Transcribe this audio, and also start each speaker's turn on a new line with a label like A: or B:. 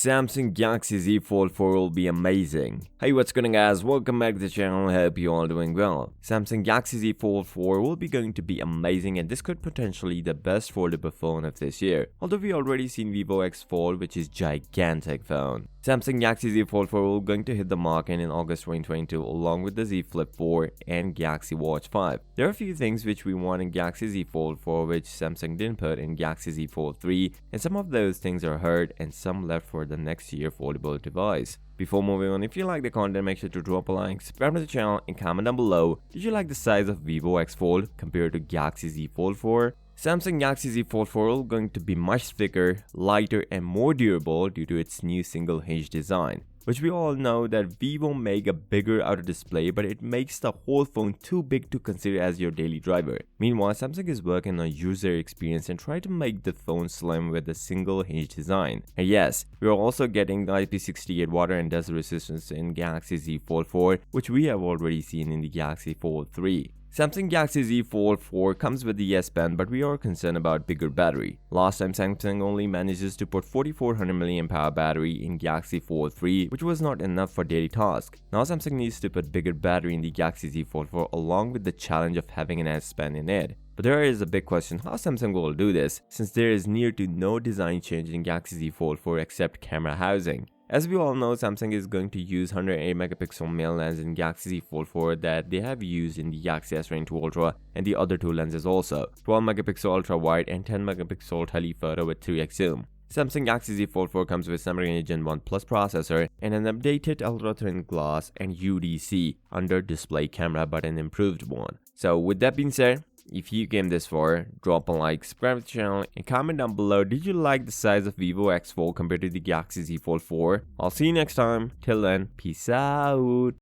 A: Samsung Galaxy Z Fold 4 will be amazing. Hey, what's going on guys, welcome back to the channel, hope you all doing well. Samsung Galaxy Z Fold 4 will be going to be amazing and this could potentially the best foldable phone of this year. Although we already seen Vivo X Fold, which is gigantic phone. Samsung Galaxy Z Fold 4 will going to hit the market in August 2022 along with the Z Flip 4 and Galaxy Watch 5. There are a few things which we want in Galaxy Z Fold 4 which Samsung didn't put in Galaxy Z Fold 3, and some of those things are heard and some left for the next year foldable device. Before moving on, if you like the content, make sure to drop a like, subscribe to the channel and comment down below. Did you like the size of Vivo X Fold compared to Galaxy Z Fold 4? Samsung Galaxy Z Fold 4 is going to be much thicker, lighter and more durable due to its new single hinge design, which we all know that Vivo make a bigger outer display, but it makes the whole phone too big to consider as your daily driver. Meanwhile, Samsung is working on user experience and try to make the phone slim with a single hinge design. And yes, we are also getting the IP68 water and dust resistance in Galaxy Z Fold 4, which we have already seen in the Galaxy Fold 3. Samsung Galaxy Z Fold 4 comes with the S Pen, but we are concerned about bigger battery. Last time Samsung only manages to put 4400 mAh battery in Galaxy Fold 3, which was not enough for daily tasks. Now Samsung needs to put bigger battery in the Galaxy Z Fold 4 along with the challenge of having an S Pen in it. But there is a big question how Samsung will do this, since there is near to no design change in Galaxy Z Fold 4 except camera housing. As we all know, Samsung is going to use 108 megapixel main lens in Galaxy Z Fold 4 that they have used in the Galaxy S22 Ultra and the other two lenses also, 12 megapixel ultra wide and 10 megapixel telephoto with 3x zoom. Samsung Galaxy Z Fold 4 comes with Snapdragon Gen 1 Plus processor and an updated ultra thin glass and UDC under display camera, but an improved one. So with that being said, if you came this far, drop a like, subscribe to the channel and comment down below, did you like the size of Vivo X Fold compared to the Galaxy Z Fold 4? I'll see you next time. Till then, peace out.